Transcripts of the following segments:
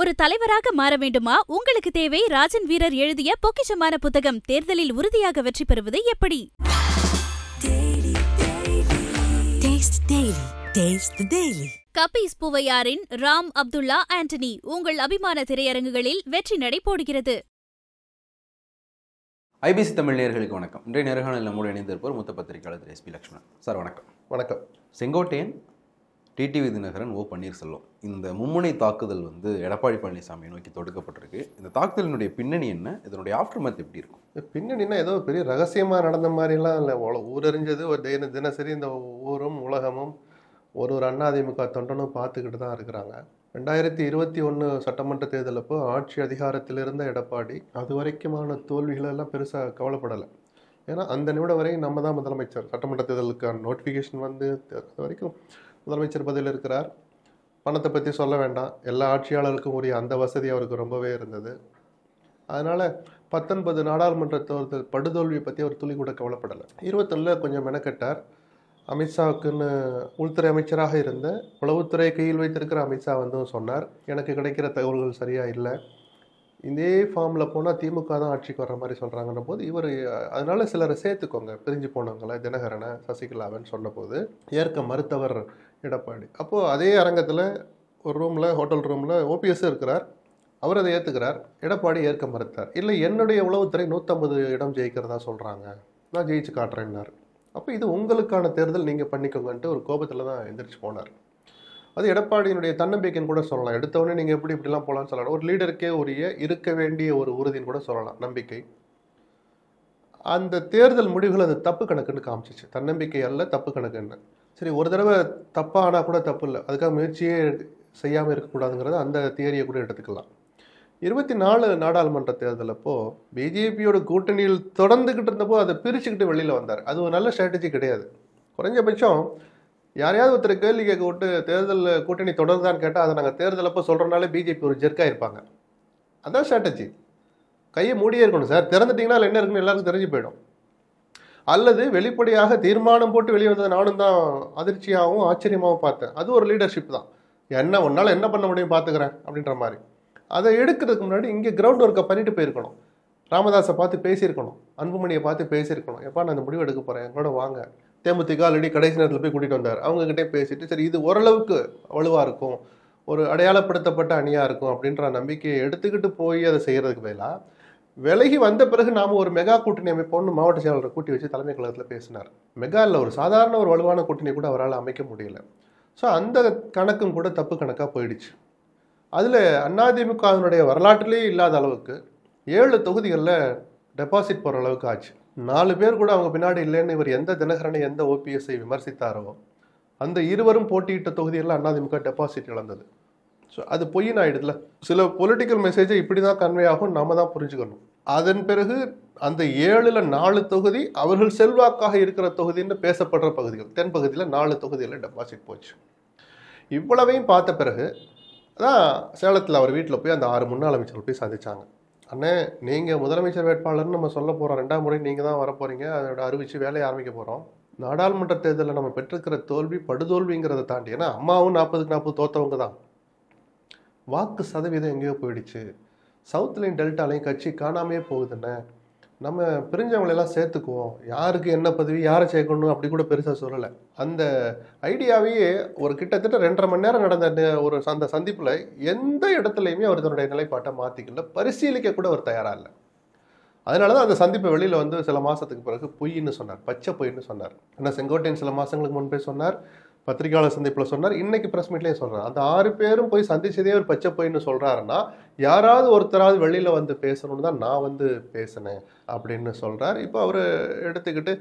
ஒரு தலைவராக மாற வேண்டுமா? உங்களுக்கு தேவை ராஜன் வீரர் எழுதிய பொக்கிஷமான புத்தகம். தேர்தலில் உறுதியாக வெற்றி பெறுவது எப்படி? கபீஸ் பூவையாரின் ராம் அப்துல்லா ஆண்டனி உங்கள் அபிமான திரையரங்குகளில் வெற்றி நடை போடுகிறது. ஐபிசி தமிழ் நேயர்களுக்கு வணக்கம். இன்றைய நேர்காணலில் நம்மோடு இணைந்திருப்பவர் மூத்த பத்திரிகையாளர் திரு எஸ்.பி. லக்ஷ்மணன் சார். வணக்கம். வணக்கம். செங்கோட்டையன், டிடிவி தினகரன், ஓ பன்னீர்செல்வம், இந்த மும்முனை தாக்குதல் எடப்பாடி பழனிசாமியை நோக்கி தொடுக்கப்பட்டிருக்கு. இந்த தாக்குதலினுடைய பின்னணி என்ன? இதனுடைய ஆஃப்டர்மேத் எப்படி இருக்கும்? பின்னணின்னா ஏதோ பெரிய ரகசியமாக நடந்த மாதிரிலாம் இல்லை. ஊரறிஞ்சது ஒரு தினசரி இந்த ஊரும் உலகமும் ஒரு அதிமுக தொண்டனும் பார்த்துக்கிட்டு தான் இருக்கிறாங்க. 2021 சட்டமன்ற தேர்தலப்போ ஆட்சி அதிகாரத்தில் இருந்த எடப்பாடி அது வரைக்குமான தோல்விகளெல்லாம் பெருசாக கவலைப்படலை. ஏன்னா அந்த நிமிடம் வரைக்கும் நம்ம தான் முதலமைச்சர். சட்டமன்ற தேர்தலுக்கான நோட்டிஃபிகேஷன் அது வரைக்கும் முதலமைச்சர் பதில் இருக்கிறார். பணத்தை பற்றி சொல்ல வேண்டாம், எல்லா ஆட்சியாளருக்கும் உரிய அந்த வசதி அவருக்கு ரொம்பவே இருந்தது. அதனால் 19 நாடாளுமன்ற தேர்தல் படுதோல்வியை பற்றி அவர் துளி கூட கவலைப்படலை. 21 கொஞ்சம் மெனக்கெட்டார். அமித்ஷாவுக்குன்னு உள்துறை அமைச்சராக இருந்த உளவுத்துறை கையில் வைத்திருக்கிற அமித்ஷா சொன்னார், எனக்கு கிடைக்கிற தகவல்கள் சரியாக இல்லை, இதே ஃபார்மில் போனால் திமுக தான் ஆட்சிக்கு வர்ற மாதிரி சொல்கிறாங்கன்ற போது இவர் அதனால சிலரை சேர்த்துக்கோங்க, பிரிஞ்சு போனவங்களை, தினகரனை, சசிகலாவன் சொன்னபோது ஏற்க மறுத்தவர் எடப்பாடி. அப்போது அதே அரங்கத்தில் ஒரு ரூமில், ஹோட்டல் ரூமில் ஓபிஎஸ் இருக்கிறார். அவர் அதை ஏற்றுக்கிறார். எடப்பாடி ஏற்க மறுத்தார். இல்லை, என்னுடைய உளவுத்துறை 150 இடம் ஜெயிக்கிறதா சொல்கிறாங்க, நான் ஜெயிச்சு காட்டுறேன்னார். அப்போ இது உங்களுக்கான தேர்தல், நீங்கள் பண்ணிக்கோங்கன்ட்டு ஒரு கோபத்தில் தான் எந்திரிச்சு போனார். அது எடப்பாடியினுடைய தன்னம்பிக்கைன்னு கூட சொல்லலாம். எடுத்தவொடனே நீங்கள் இப்படிலாம் போகலான்னு சொல்லலாம். ஒரு லீடருக்கே உரிய இருக்க வேண்டிய ஒரு உறுதின்னு கூட சொல்லலாம், நம்பிக்கை. அந்த தேர்தல் முடிவுகள் அது தப்பு கணக்குன்னு காமிச்சிச்சு. தன்னம்பிக்கை அல்ல, தப்பு கணக்குன்னு. சரி, ஒரு தடவை தப்பாக ஆனால் கூட தப்பு இல்லை, அதுக்காக முயற்சியே செய்யாமல் இருக்கக்கூடாதுங்கிறத அந்த தியரியை கூட எடுத்துக்கலாம். 24 நாடாளுமன்ற தேர்தல் அப்போது பிஜேபியோட கூட்டணியில் தொடர்ந்துக்கிட்டு இருந்தப்போ அதை பிரிச்சுக்கிட்டு வெளியில் வந்தார். அது ஒரு நல்ல ஸ்ட்ராட்டஜி கிடையாது. குறைஞ்சபட்சம் யாரையாவது ஒருத்தர் கேள்வி கேட்க விட்டு தேர்தல் கூட்டணி தொடர்ந்தான்னு கேட்டால் அதை நாங்கள் தேர்தல் அப்போ சொல்கிறனாலே பிஜேபி ஒரு ஜெர்க்காக இருப்பாங்க. அதான் ஸ்ட்ராட்டஜி. கையை மூடியே இருக்கணும் சார், திறந்துட்டிங்கன்னா என்ன இருக்குன்னு எல்லாருக்கும் தெரிஞ்சு போயிடும். அல்லது வெளிப்படையாக தீர்மானம் போட்டு வெளியே வந்தது நானும் தான் அதிர்ச்சியாகவும் ஆச்சரியமாகவும் பார்த்தேன். அது ஒரு லீடர்ஷிப் தான். என்ன ஒன்றால் என்ன பண்ண முடியும் பார்த்துக்கிறேன் அப்படின்ற மாதிரி. அதை எடுக்கிறதுக்கு முன்னாடி இங்கே கிரவுண்ட் ஒர்க்கை பண்ணிட்டு போயிருக்கணும். ராமதாஸை பார்த்து பேசியிருக்கணும், அன்புமணியை பார்த்து பேசியிருக்கணும், எப்பா நான் இந்த முடிவு எடுக்க போகிறேன், எங்களோட வாங்க. தேமுதிக ஆல்ரெடி கடைசி நேரத்தில் போய் கூட்டிகிட்டு வந்தார். அவங்ககிட்டே பேசிட்டு சரி இது ஓரளவுக்கு வலுவாக இருக்கும், ஒரு அடையாளப்படுத்தப்பட்ட அணியாக இருக்கும் அப்படின்ற நம்பிக்கையை எடுத்துக்கிட்டு போய் அதை செய்கிறதுக்கு பதிலாக விலகி வந்த பிறகு நாம் ஒரு மெகா கூட்டணி அமைப்போம்னு மாவட்ட செயலாளரை கூட்டி வச்சு தலைமை கழகத்தில் பேசினார். மெகா இல்லை, ஒரு சாதாரண ஒரு வலுவான கூட்டணி கூட அவரால் அமைக்க முடியல. ஸோ அந்த கணக்கும் கூட தப்பு கணக்காக போயிடுச்சு. அதில் அதிமுகவினுடைய வரலாற்றிலே இல்லாத அளவுக்கு 7 தொகுதிகளில் டெபாசிட் போகிற அளவுக்கு ஆச்சு. 4 பேர் கூட அவங்க பின்னாடி இல்லைன்னு இவர் எந்த தினகரனை எந்த ஓபிஎஸ்ஐ விமர்சித்தாரோ அந்த இருவரும் போட்டியிட்ட தொகுதிகளில் அதிமுக டெபாசிட் இழந்தது. ஸோ அது பொய்ன்னு ஆகிடுதுல. சில பொலிட்டிக்கல் மெசேஜை இப்படி தான் கன்வே ஆகும், நாம தான் புரிஞ்சுக்கணும். அதன் பிறகு அந்த 7ல் 4 தொகுதி அவர்கள் செல்வாக்காக இருக்கிற தொகுதின்னு பேசப்படுற பகுதிகள். தென் பகுதியில் 4 தொகுதிகளில் டெபாசிட் போச்சு. இவ்வளவையும் பார்த்த பிறகு அதான் சேலத்தில் அவர் வீட்டில் போய் அந்த 6 முன்னாள் அமைச்சர்கள் போய் சந்திச்சாங்க. அண்ணே, நீங்கள் முதலமைச்சர் வேட்பாளர்னு நம்ம சொல்ல போகிறோம், 2ஆம் முறை நீங்கள் தான் வரப்போகிறீங்க, அதோட அறிவிச்சு வேலையை ஆரம்பிக்க போகிறோம். நாடாளுமன்ற தேர்தலில் நம்ம பெற்றிருக்கிற தோல்வி படுதோல்விங்கிறத தாண்டி, ஏன்னா அம்மாவும் 40க்கு 40 தோத்தவங்க தான், வாக்கு சதவீதம் எங்கேயோ போயிடுச்சு, சவுத்லையும் டெல்டாலையும் கட்சி காணாமையே போகுதுன்னு, நம்ம பிரிஞ்சவங்களெல்லாம் சேர்த்துக்குவோம், யாருக்கு என்ன பதவி, யாரை சேர்க்கணும் அப்படி கூட பெருசாக சொல்லலை. அந்த ஐடியாவையே ஒரு கிட்டத்தட்ட 2.5 மணி நேரம் நடந்த அந்த சந்திப்பில் எந்த இடத்துலையுமே அவர் தன்னுடைய நிலைப்பாட்டை மாற்றிக்கல, பரிசீலிக்க கூட அவர் தயாராக இல்லை. அதனால தான் அந்த சந்திப்பை வெளியில் சில மாதத்துக்கு பிறகு பொய்ன்னு சொன்னார், பச்சை பொய்ன்னு சொன்னார். ஆனால் செங்கோட்டையன் சில மாதங்களுக்கு முன்பே சொன்னார், பத்திரிகையாளர் சந்திப்பில் சொன்னார், இன்னைக்கு ப்ரெஸ் மீட்லேயே சொல்கிறார். அந்த 6 பேரும் போய் சந்திச்சதே ஒரு பச்சை பொய்ன்னு சொல்கிறாருன்னா யாராவது ஒருத்தராவது வெளியில் பேசணும்னு தான் நான் பேசினேன் அப்படின்னு சொல்கிறார். இப்போ அவர் எடுத்துக்கிட்டு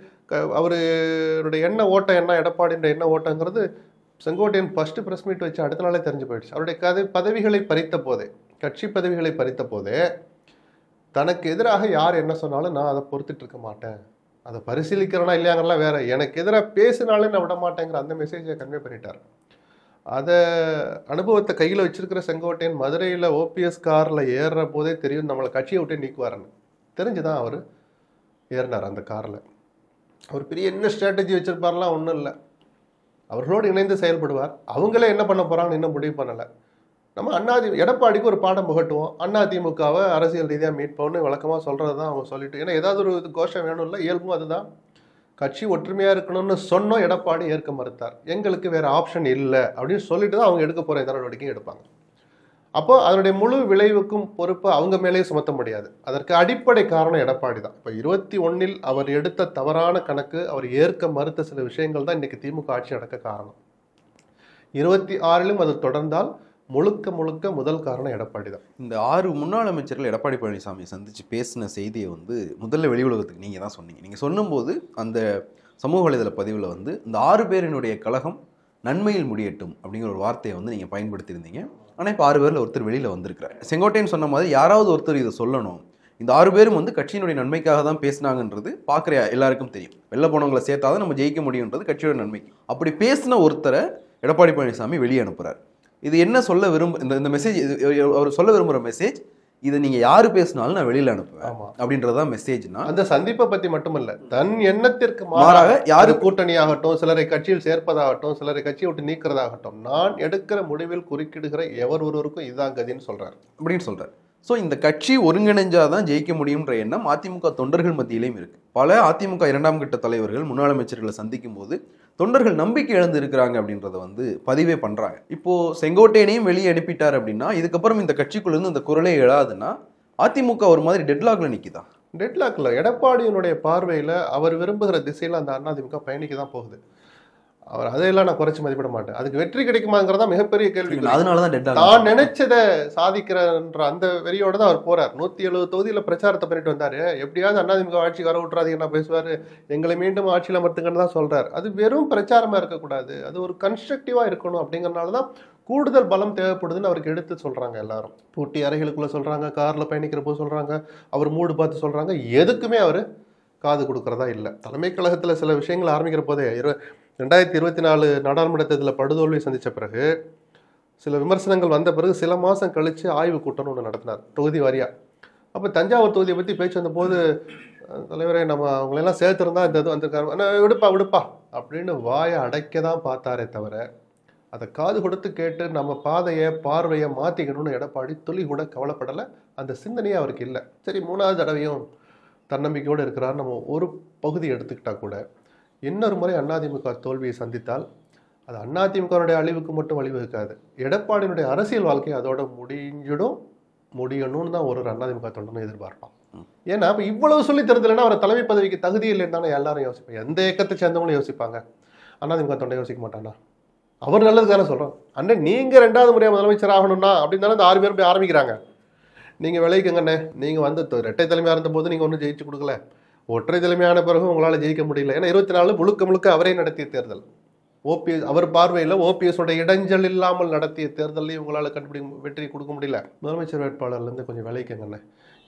அவருடைய எண்ண ஓட்டம் என்ன, எடப்பாடின்ற எண்ண ஓட்டங்கிறது செங்கோட்டையன் ஃபஸ்ட்டு ப்ரெஸ் மீட் வச்சு அடுத்த நாளே தெரிஞ்சு போயிடுச்சு. அவருடைய பதவிகளை பறித்த போதே, கட்சி பதவிகளை பறித்த போதே தனக்கு எதிராக யார் என்ன சொன்னாலும் நான் அதை பொறுத்துட்டு இருக்க மாட்டேன், அதை பரிசீலிக்கிறனா இல்லையாங்கலாம் வேற, எனக்கு எதிராக பேசினாலே நான் விட மாட்டேங்கிற அந்த மெசேஜை கன்வே பண்ணிட்டார். அதை அனுபவத்தை கையில் வச்சிருக்கிற செங்கோட்டையன் மதுரையில் ஓபிஎஸ் காரில் ஏறுற போதே தெரியும் நம்மளை கட்சியை விட்டே நீக்குவாருன்னு தெரிஞ்சுதான் அவர் ஏறினார் அந்த காரில். அவர் பெரிய என்ன ஸ்ட்ராட்டஜி வச்சிருப்பார்லாம் ஒன்றும் இல்லை, அவர்களோடு இணைந்து செயல்படுவார். அவங்களே என்ன பண்ண போகிறாங்கன்னு இன்னும் முடிவு பண்ணலை. நம்ம எடப்பாடிக்கு ஒரு பாடம் புகட்டுவோம், அதிமுகவை அரசியல் ரீதியாக மீட்போம்னு வழக்கமாக சொல்கிறது தான் அவங்க சொல்லிட்டு. ஏன்னா ஏதாவது ஒரு கோஷம் வேணும் இல்லை, இயல்பும் அதுதான். கட்சி ஒற்றுமையாக இருக்கணும்னு சொன்னோம், எடப்பாடி ஏற்க மறுத்தார். எங்களுக்கு வேறு ஆப்ஷன் இல்லை அப்படின்னு சொல்லிட்டு தான் அவங்க எடுக்க போகிற நடவடிக்கையும் எடுப்பாங்க. அப்போ அதனுடைய முழு விளைவுக்கும் பொறுப்பு அவங்க மேலேயே சுமத்த முடியாது. அதற்கு அடிப்படை காரணம் எடப்பாடி தான். இப்போ 21 அவர் எடுத்த தவறான கணக்கு, அவர் ஏற்க மறுத்த சில விஷயங்கள் தான் இன்னைக்கு திமுக ஆட்சி நடக்க காரணம். 26 அது தொடர்ந்தால் முழுக்க முழுக்க முதல் காரணம் எடப்பாடி தான். இந்த 6 முன்னாள் அமைச்சர்கள் எடப்பாடி பழனிசாமியை சந்தித்து பேசின செய்தியை வந்து முதல்ல வெளி உலகத்துக்கு நீங்கள் தான் சொன்னீங்க. நீங்கள் சொல்லும்போது அந்த சமூக வலைதள பதிவில் வந்து இந்த 6 பேரினுடைய கழகம் நன்மையில் முடியட்டும் அப்படிங்கிற ஒரு வார்த்தையை வந்து நீங்கள் பயன்படுத்தியிருந்தீங்க. ஆனால் இப்போ 6 பேரில் ஒருத்தர் வெளியில் வந்திருக்கிறார். செங்கோட்டையன் சொன்ன மாதிரி யாராவது ஒருத்தர் இதை சொல்லணும். இந்த 6 பேரும் வந்து கட்சியினுடைய நன்மைக்காக தான் பேசினாங்கன்றது பார்க்குற எல்லாருக்கும் தெரியும். வெளில போனவங்களை சேர்த்தாதான் நம்ம ஜெயிக்க முடியுன்றது கட்சியோட நன்மைக்கு. அப்படி பேசின ஒருத்தரை எடப்பாடி பழனிசாமி வெளியே அனுப்புகிறார். இது என்ன சொல்ல இந்த மெசேஜ், அவர் சொல்ல விரும்புகிற மெசேஜ், இதை நீங்கள் யார் பேசினாலும் நான் வெளியில் அனுப்புவேன் அப்படின்றதான் மெசேஜ்னா, அந்த சந்திப்பை பற்றி மட்டுமல்ல, தன் எண்ணத்திற்கு மாறாக யாரு கூட்டணியாகட்டும், சிலரை கட்சியில் சேர்ப்பதாகட்டும், சிலரை கட்சியை விட்டு நீக்கிறதாகட்டும், நான் எடுக்கிற முடிவில் குறுக்கிடுகிற எவர் ஒருவருக்கும் இதுதான் கதின்னு சொல்றாரு அப்படின்னு சொல்றாரு. ஸோ இந்த கட்சி ஒருங்கிணைஞ்சாதான் ஜெயிக்க முடியும்ன்ற எண்ணம் அதிமுக தொண்டர்கள் மத்தியிலையும் இருக்கு. பல அதிமுக 2ஆம் கட்ட தலைவர்கள் முன்னாள் அமைச்சர்களை சந்திக்கும் போது தொண்டர்கள் நம்பிக்கை இழந்து இருக்கிறாங்க அப்படின்றத வந்து பதிவே பண்றாங்க. இப்போ செங்கோட்டையனையும் வெளியே அனுப்பிட்டார் அப்படின்னா இதுக்கப்புறம் இந்த கட்சிக்குள்ள இருந்து இந்த குரலே எழாதுன்னா அதிமுக ஒரு மாதிரி டெட்லாக்ல நிக்குதா? டெட்லாக்ல எடப்பாடியினுடைய பார்வையில அவர் விரும்புகிற திசையில அந்த அதிமுக பயணிக்க தான் போகுது. அவர் அதையெல்லாம் நான் குறைச்சி மதிப்பிட மாட்டேன். அதுக்கு வெற்றி கிடைக்குமாங்கிறதா மிகப்பெரிய கேள்வி. அதனாலதான் தான் நினைச்சதை சாதிக்கிறன்ற அந்த வெறியோட தான் அவர் போறார். 170 தொகுதியில பிரச்சாரத்தை பண்ணிட்டு வந்தாரு. எப்படியாவது அதிமுக ஆட்சிக்கு வர விட்டுறாதீங்கன்னா பேசுவாரு, எங்களை மீண்டும் ஆட்சியில் அமர்த்துங்கன்னு தான் சொல்றாரு. அது வெறும் பிரச்சாரமா இருக்கக்கூடாது, அது ஒரு கன்ஸ்ட்ரக்டிவா இருக்கணும். அப்படிங்கறதுனாலதான் கூடுதல் பலம் தேவைப்படுதுன்னு அவருக்கு எடுத்து சொல்றாங்க. எல்லாரும் பூட்டி அறைகளுக்குள்ள சொல்றாங்க, கார்ல பயணிக்கிற போது சொல்றாங்க, அவர் மூடு பார்த்து சொல்றாங்க. எதுக்குமே அவரு காது கொடுக்கறதா இல்லை. தலைமை கழகத்துல சில விஷயங்கள் ஆரம்பிக்கிற போதே 2024 நாடாளுமன்ற தேர்தலில் படுதோல்வி சந்தித்த பிறகு சில விமர்சனங்கள் வந்த பிறகு சில மாதம் கழித்து ஆய்வு கூட்டம்னு ஒன்று நடத்தினார் தொகுதி வாரியாக. அப்போ தஞ்சாவூர் தொகுதியை பற்றி பேச்சு வந்தபோது, தலைவரை நம்ம அவங்களெல்லாம் சேர்த்துருந்தா இந்த இது வந்திருக்காரு, விடுப்பா அப்படின்னு வாயை அடைக்க தான் பார்த்தாரே தவிர அதை காது கொடுத்து கேட்டு நம்ம பார்வையை மாற்றிக்கணும்னு எடப்பாடி துளி கூட கவலைப்படலை. அந்த சிந்தனையே அவருக்கு இல்லை. சரி, 3வது தடவையும் தன்னம்பிக்கையோடு இருக்கிறார். நம்ம ஒரு பகுதி எடுத்துக்கிட்டா கூட இன்னொரு முறை அதிமுக தோல்வியை சந்தித்தால் அது அதிமுகவுடைய அழிவுக்கு மட்டும் வழிவகுக்காது, எடப்பாடியினுடைய அரசியல் வாழ்க்கை அதோட முடியணும்னு தான் ஒரு அதிமுக தொண்டனும் எதிர்பார்ப்பான். ஏன்னா அப்ப இவ்வளவு சொல்லி தெரிஞ்சலைன்னா அவர் தலைமை பதவிக்கு தகுதி இல்லைன்னு தானே எல்லாரும் யோசிப்பாங்க. எந்த இயக்கத்தை சேர்ந்தவங்களும் யோசிப்பாங்க. அதிமுக தொண்டை யோசிக்க மாட்டானா? அவர் நல்லது தானே சொல்றோம். அண்ணன் நீங்க 2வது முறையா முதலமைச்சர் ஆகணும்னா அப்படின்னு தானே இந்த 6 பேரும் போய் ஆரம்பிக்கிறாங்க. நீங்க விளைவிக்கங்கண்ணே, நீங்க வந்து இரட்டை தலைமையா இருந்த போது நீங்க ஒன்றும் ஜெயிச்சு கொடுக்கல, ஒற்றை தலைமையான பிறகு உங்களால் ஜெயிக்க முடியல. ஏன்னா 24 முழுக்க அவரே நடத்திய தேர்தல். ஓபிஎஸ் அவர் பார்வையில் ஓபிஎஸோட இடைஞ்சல் இல்லாமல் நடத்திய தேர்தலையும் உங்களால் வெற்றி கொடுக்க முடியல. முதலமைச்சர் வேட்பாளர்லேருந்து கொஞ்சம் விளைவிக்கங்கண்ணே.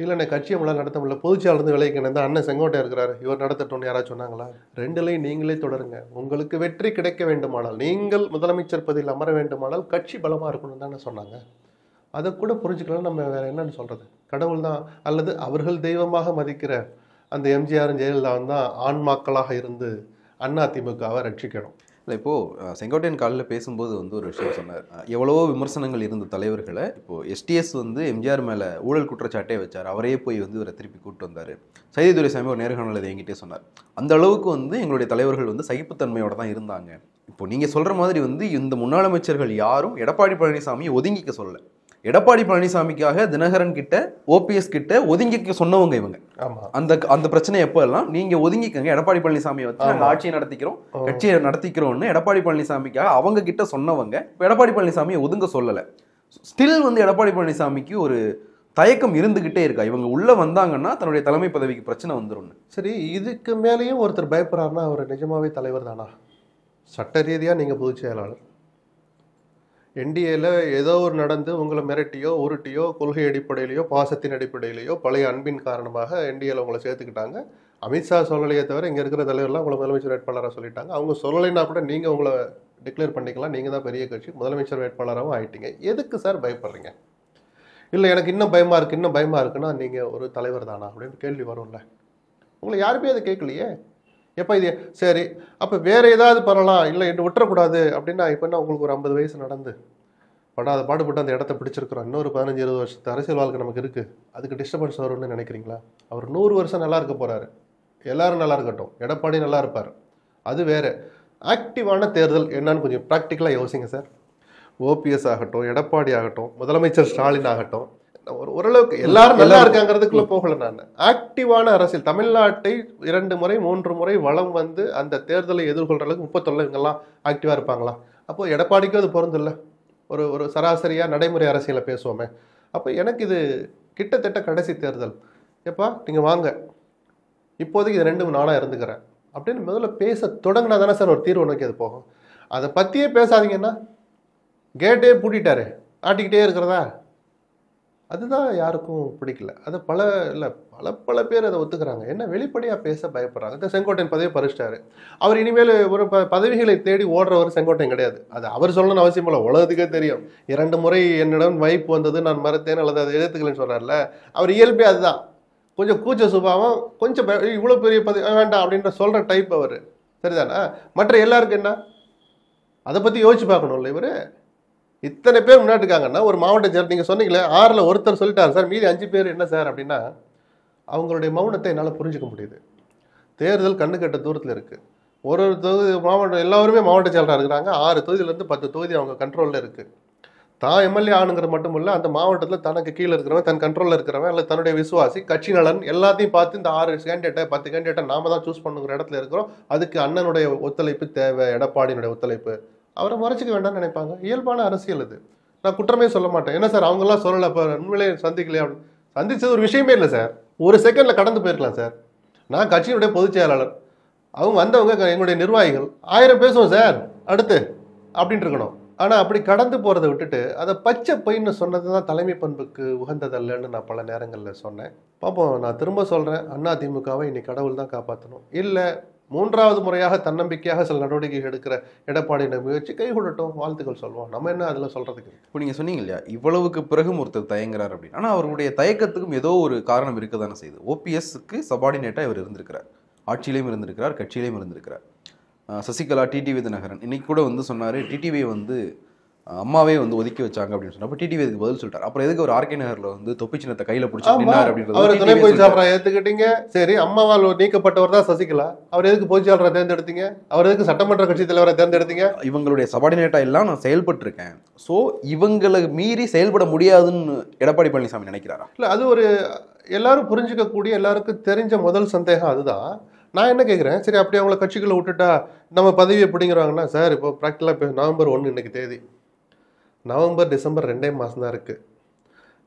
இல்லைண்ணே, கட்சியை உங்களால் நடத்த முடியல, பொதுச்சாளர்ந்து விளைவிக்கணும். தான் அண்ணன் செங்கோட்டையா இருக்கிறாரு, இவர் நடத்தட்டும்னு யாராவது சொன்னாங்களா? 2லையும் நீங்களே தொடருங்க. உங்களுக்கு வெற்றி கிடைக்க வேண்டுமானால், நீங்கள் முதலமைச்சர் பதவியில் அமர வேண்டுமானால் கட்சி பலமாக இருக்கணும்னு தானே சொன்னாங்க. அதை கூட புரிஞ்சுக்கலாம். நம்ம வேற என்னன்னு சொல்றது? கடவுள் தான் அல்லது அவர்கள் தெய்வமாக மதிக்கிற அந்த எம்ஜிஆரும் ஜெயலலிதாவும் தான் ஆன்மாக்களாக இருந்து அதிமுகவை ரட்சிக்கணும். இல்லை, இப்போது செங்கோட்டையன் காலையில் பேசும்போது வந்து ஒரு விஷயம் சொன்னார். எவ்வளவோ விமர்சனங்கள் இருந்த தலைவர்களை இப்போது எஸ்டிஎஸ் வந்து எம்ஜிஆர் மேலே ஊழல் குற்றச்சாட்டே வச்சார், அவரே போய் வந்து இவரை திருப்பி கூப்பிட்டு வந்தார். சைதை துரைசாமி ஒரு நேர்காணல் அதை என்கிட்டே சொன்னார். அந்த அளவுக்கு வந்து எங்களுடைய தலைவர்கள் வந்து சகிப்புத்தன்மையோட தான் இருந்தாங்க. இப்போ நீங்கள் சொல்கிற மாதிரி வந்து இந்த முன்னாள் அமைச்சர்கள் யாரும் எடப்பாடி பழனிசாமியை ஒதுங்கிக்க சொல்லலை. எடப்பாடி பழனிசாமிக்காக தினகரன் கிட்ட, ஓபிஎஸ் கிட்ட ஒதுங்கிக்க சொன்னவங்க இவங்க. அந்த பிரச்சனை எப்போ எல்லாம் நீங்க ஒதுங்கிக்கங்க, எடப்பாடி பழனிசாமியை வச்சு நாங்கள் ஆட்சியை நடத்திக்கிறோம், கட்சியை நடத்திக்கிறோம்னு எடப்பாடி பழனிசாமிக்காக அவங்க கிட்ட சொன்னவங்க எடப்பாடி பழனிசாமியை ஒதுங்க சொல்லலை. ஸ்டில் வந்து எடப்பாடி பழனிசாமிக்கு ஒரு தயக்கம் இருந்துகிட்டே இருக்கா? இவங்க உள்ள வந்தாங்கன்னா தன்னுடைய தலைமை பதவிக்கு பிரச்சனை வந்துடும். சரி, இதுக்கு மேலேயும் ஒருத்தர் பயப்படுறாருன்னா அவர் நிஜமாவே தலைவர் தானா? சட்ட ரீதியா நீங்க பொதுச் செயலாளர், என்டிஏல ஏதோ ஒரு நடந்து உங்களை மிரட்டியோ உருட்டியோ கொள்கை அடிப்படையிலையோ பாசத்தின் அடிப்படையிலையோ பழைய அன்பின் காரணமாக என்டிஏல உங்களை சேர்த்துக்கிட்டாங்க. அமித்ஷா சொல்லலையே தவிர இங்கே இருக்கிற தலைவர்லாம் உங்களை முதலமைச்சர் வேட்பாளராக சொல்லிட்டாங்க. அவங்க சொல்லலைன்னா கூட நீங்கள் உங்களை டிக்ளேர் பண்ணிக்கலாம், நீங்கள் தான் பெரிய கட்சி, முதலமைச்சர் வேட்பாளராகவும் ஆயிட்டீங்க. எதுக்கு சார் பயப்படுறீங்க? இல்லை எனக்கு இன்னும் பயமாக இருக்குன்னா நீங்கள் ஒரு தலைவர் தானா அப்படின்னு கேள்வி வரும்ல. உங்களை யாருமே அதை கேட்கலையே. எப்போ இது சரி, அப்போ வேற ஏதாவது பண்ணலாம், இல்லை என்ன விட்டுறக்கூடாது அப்படின்னா இப்போ என்ன உங்களுக்கு ஒரு 50 வயசு நடந்து படாத பாடுபட்டு அந்த இடத்த பிடிச்சிருக்கிறோம். இன்னொரு 15-20 வருஷத்து அரசியல் வாழ்க்கை நமக்கு இருக்குது, அதுக்கு டிஸ்டர்பன்ஸ் வரும்னு நினைக்கிறீங்களா? அவர் 100 வருஷம் நல்லா இருக்க போகிறாரு, எல்லாரும் நல்லா இருக்கட்டும், எடப்பாடி நல்லா இருப்பார், அது வேறு. ஆக்டிவான தேர்தல் என்னன்னு கொஞ்சம் ப்ராக்டிக்கலாக யோசிங்க சார். ஓபிஎஸ் ஆகட்டும், எடப்பாடி ஆகட்டும், முதலமைச்சர் ஸ்டாலின் ஆகட்டும், ஓரளவுக்கு எல்லாரும் நல்லா இருக்காங்கிறதுக்குள்ள போகல. நான் ஆக்டிவான அரசியல் தமிழ்நாட்டை 2 முறை 3 முறை வளம் வந்து அந்த தேர்தலை எதிர்கொள்ற அளவுக்கு 31 இவங்கெல்லாம் ஆக்டிவா இருப்பாங்களா? அப்போ எடப்பாடிக்கும் அது பொருந்தில்ல. ஒரு சராசரியா நடைமுறை அரசியலை பேசுவோமே. அப்போ எனக்கு இது கிட்டத்தட்ட கடைசி தேர்தல், எப்பா நீங்க வாங்க, இப்போதைக்கு இது 2 நாளா இருந்துக்கிறேன் அப்படின்னு முதல்ல பேச தொடங்கினா தானே சார் ஒரு தீர்வு நோக்கி அது போகும். அதை பத்தியே பேசாதீங்கன்னா கேட்டே பூட்டிட்டாரு, ஆட்டிக்கிட்டே இருக்கிறதா, அதுதான் யாருக்கும் பிடிக்கல. அது பல பேர் அதை ஒத்துக்கிறாங்க. என்ன வெளிப்படையாக பேச பயப்படுறாங்க. இந்த செங்கோட்டையன் பதவியை பறிச்சிட்டாரு, அவர் இனிமேல் ஒரு பதவிகளை தேடி ஓடுறவர் செங்கோட்டையன் கிடையாது. அது அவர் சொல்லணும்னு அவசியம் இல்லை, உலகத்துக்கே தெரியும். 2 முறை என்னிடம் வாய்ப்பு வந்தது, நான் மறுத்தேன் அல்லது அதை எதிர்த்துக்கலன்னு சொல்கிறார்ல, அவர் இயல்பே அதுதான். கொஞ்சம் கூச்ச சுபாவம், கொஞ்சம் இவ்வளோ பெரிய பதவி வேண்டாம் அப்படின்ற சொல்கிற டைப் அவர், சரிதானா? மற்ற எல்லாருக்கும் என்ன, அதை பற்றி யோசிச்சு பார்க்கணும்ல. இவர் இத்தனை பேர் முன்னாடி இருக்காங்கன்னா ஒரு மாவட்ட செயலர், நீங்கள் சொன்னீங்களே 6ல் ஒருத்தர் சொல்லிட்டார் சார், மீதி 5 பேர் என்ன சார் அப்படின்னா, அவங்களுடைய மௌனத்தை என்னால் புரிஞ்சுக்க முடியுது. தேர்தல் கண்ணு கட்ட தூரத்தில் இருக்குது. ஒரு தொகுதி மாவட்டம் எல்லாருமே மாவட்ட செயலராக இருக்கிறாங்க. 6 தொகுதியிலேருந்து 10 தொகுதி அவங்க கண்ட்ரோலில் இருக்குது. தான் எம்எல்ஏ ஆணுங்கிறது மட்டும் இல்லை, அந்த மாவட்டத்தில் தனக்கு கீழே இருக்கிறவன், தன் கண்ட்ரோலில் இருக்கிறவன், இல்லை தன்னுடைய விசுவாசி, கட்சி நலன் எல்லாத்தையும் பார்த்து இந்த 6 கேண்டிடேட்டை 10 கேண்டிடேட்டை நாம தான் சூஸ் பண்ணுங்கிற இடத்துல இருக்கிறோம். அதுக்கு அண்ணனுடைய ஒத்துழைப்பு தேவை, எடப்பாடியினுடைய ஒத்துழைப்பு. அவரை மறைச்சிக்க வேண்டாம்னு நினைப்பாங்க. இயல்பான அரசியல் இது, நான் குற்றமே சொல்ல மாட்டேன். என்ன சார் அவங்கெல்லாம் சொல்லலை, இப்போ உண்மையிலே சந்திக்கலையா? சந்திச்சது ஒரு விஷயமே இல்லை சார், ஒரு செகண்டில் கடந்து போயிருக்கலாம் சார். நான் கட்சியினுடைய பொதுச் செயலாளர், அவங்க வந்தவங்க எங்களுடைய நிர்வாகிகள், 1000 பேசுவோம் சார் அடுத்து அப்படின்ட்டு இருக்கணும். ஆனால் அப்படி கடந்து போகிறத விட்டுட்டு அதை பச்சை பொய்ன்னு சொன்னது தான் தலைமை பண்புக்கு உகந்ததல்லன்னு நான் பல நேரங்களில் சொன்னேன். பார்ப்போம், நான் திரும்ப சொல்கிறேன், அதிமுகவை இன்னைக்கு கடவுள் தான் காப்பாற்றணும். இல்லை 3வது முறையாக தன்னம்பிக்கையாக சில நடவடிக்கை எடுக்கிற எடப்பாடியோட முயற்சி கைகூடட்டும், வாழ்த்துக்கள் சொல்லுவோம். நம்ம என்ன அதில் சொல்கிறதுக்கு? இப்போ நீங்கள் சொன்னீங்க இல்லையா, இவ்வளவுக்கு பிறகும் ஒருத்தர் தயங்குறார் அப்படின்னு. ஆனால் அவருடைய தயக்கத்துக்கும் ஏதோ ஒரு காரணம் இருக்க தானே செய்யுது. ஓபிஎஸ்க்கு சபார்டினேட்டாக இவர் இருந்திருக்கிறார், ஆட்சியிலையும் இருந்திருக்கிறார், கட்சியிலையும் இருந்திருக்கிறார். சசிகலா, டிடிவி தினகரன் இன்னைக்கு கூட வந்து சொன்னார், டிடிவியை வந்து அம்மாவே வந்து ஒதுக்கி வச்சாங்க அப்படின்னு சொன்னா, அப்ப டிடிவி அதுக்கு பதில் சொல்லிட்டார். அப்புறம் எதுக்கு ஒரு ஆர்கே நகர்ல வந்து தொப்பி சின்னத்தை கையில பிடிச்சி நின்னார் அப்படின்றது ஏத்துக்கிட்டீங்க. சரி, அம்மாவால் நீக்கப்பட்டவர் தான் சசிகலா, அவர் எதுக்கு பொதுச்செயலாளரை தேர்ந்தெடுத்தீங்க? அவர் எதுக்கு சட்டமன்ற கட்சி தலைவரை தேர்ந்தெடுத்தீங்க? இவங்களுடைய சபார்டினேட்டா எல்லாம் நான் செயல்பட்டு இருக்கேன், சோ இவங்களை மீறி செயல்பட முடியாதுன்னு எடப்பாடி பழனிசாமி நினைக்கிறாரா? இல்ல, அது ஒரு எல்லாரும் புரிஞ்சுக்க கூடிய, எல்லாருக்கும் தெரிஞ்ச முதல் சந்தேகம் அதுதான். நான் என்ன கேட்குறேன், சரி அப்படி அவங்கள கட்சிக்குள்ள விட்டுட்டா நம்ம பதவியை பிடிங்கிறாங்கன்னா, சார் இப்போ ப்ராக்டிக்கலாக இப்போ நவம்பர் 1 இன்னைக்கு தேதி, நவம்பர் டிசம்பர் 2 மாதம் தான் இருக்குது.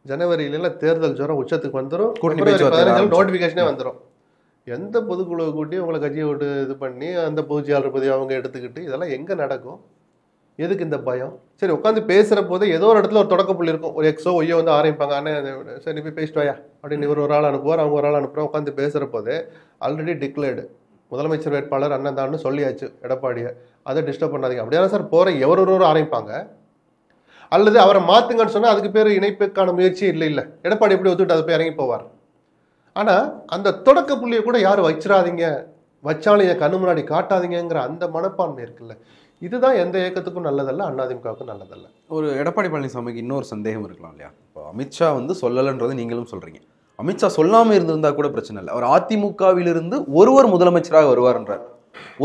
ஜனவரியிலாம் தேர்தல் ஜுரம் உச்சத்துக்கு வந்துடும், 15 நோட்டிஃபிகேஷனே வந்துடும். எந்த பொதுக்குழுவை கூட்டி உங்களை கட்சியை விட்டு இது பண்ணி அந்த பொதுச்செயலாளர் பதவி அவங்க எடுத்துக்கிட்டு இதெல்லாம் எங்கே நடக்கும்? எதுக்கு இந்த பயம்? சரி, உட்காந்து பேசுகிற போது ஏதோ ஒரு இடத்துல ஒரு தொடக்க புள்ளி இருக்கும், ஒரு எக்ஸோ ஒய்யோ வந்து ஆரம்பிப்பாங்க, அண்ணே சரி நீ போய் பேசிட்டு வாயா அப்படின்னு இவர் ஒரு ஆள் அனுப்புவார், அவங்க ஒரு ஆள் அனுப்புகிறோம். உட்காந்து பேசுகிற போது ஆல்ரெடி டிக்ளேர்டு முதலமைச்சர் வேட்பாளர் அண்ணன் தான்னு சொல்லியாச்சு எடப்பாடியை, அதை டிஸ்டர்ப் பண்ணாதீங்க அப்படியான சார் போகிற எவரொரு ஆரம்பிப்பாங்க. அல்லது அவரை மாற்றுங்கன்னு சொன்னால் அதுக்கு பேர் இணைப்புக்கான முயற்சி இல்லை. எடப்பாடி எப்படி ஒத்துக்கிட்டு அதை போய் இறங்கி போவார். ஆனால் அந்த தொடக்க புள்ளியை கூட யாரும் வச்சிடாதீங்க, வச்சாலும் என் கண்ணு முன்னாடி காட்டாதீங்கிற அந்த மனப்பான்மை இருக்குல்ல, இதுதான் எந்த இயக்கத்துக்கும் நல்லதல்ல, அதிமுகவுக்கும் நல்லதல்ல. ஒரு எடப்பாடி பழனிசாமிக்கு இன்னொரு சந்தேகம் இருக்கலாம் இல்லையா? இப்போ அமித்ஷா வந்து சொல்லலைன்றது நீங்களும் சொல்றீங்க. அமித்ஷா சொல்லாமல் இருந்திருந்தா கூட பிரச்சனை இல்லை, அவர் அதிமுகவிலிருந்து ஒருவர் முதலமைச்சராக வருவார்ன்றார்.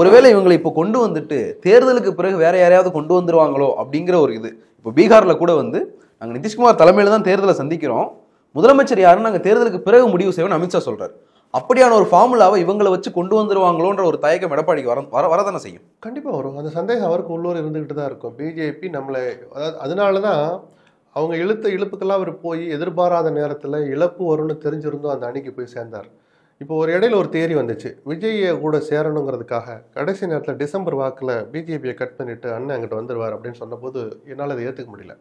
ஒருவேளை இவங்களை இப்போ கொண்டு வந்துட்டு தேர்தலுக்கு பிறகு வேற யாரையாவது கொண்டு வந்துருவாங்களோ அப்படிங்கிற ஒரு இது. இப்போ பீகார்ல கூட வந்து நாங்கள் நிதிஷ்குமார் தலைமையில தான் தேர்தலை சந்திக்கிறோம், முதலமைச்சர் யாருன்னு நாங்கள் தேர்தலுக்கு பிறகு முடிவு செய்வோம்னு அமித்ஷா சொல்றாரு. அப்படியான ஒரு ஃபார்முலாவை இவங்களை வச்சு கொண்டு வந்துருவாங்களோன்ற ஒரு தயக்கம் எடப்பாடிக்கு வரதானே செய்யும். கண்டிப்பாக வரும். அந்த சந்தேகம் அவருக்கு உள்ளூர் இருந்துகிட்டு தான் இருக்கும். பிஜேபி நம்மளை, அதாவது அதனால தான் அவங்க இழுப்புக்கெல்லாம் அவர் போய் எதிர்பாராத நேரத்தில் இழப்பு வரும்னு தெரிஞ்சிருந்தோம் அந்த அணிக்கு போய் சேர்ந்தார். இப்போ ஒரு இடையில ஒரு தேரி வந்துச்சு, விஜயை கூட சேரணுங்கிறதுக்காக கடைசி நேரத்தில் டிசம்பர் வாக்கில் பிஜேபியை கட் பண்ணிட்டு அண்ணன் அங்கிட்ட வந்துடுவார் அப்படின்னு சொன்னபோது என்னால் அதை ஏற்றுக்க முடியல.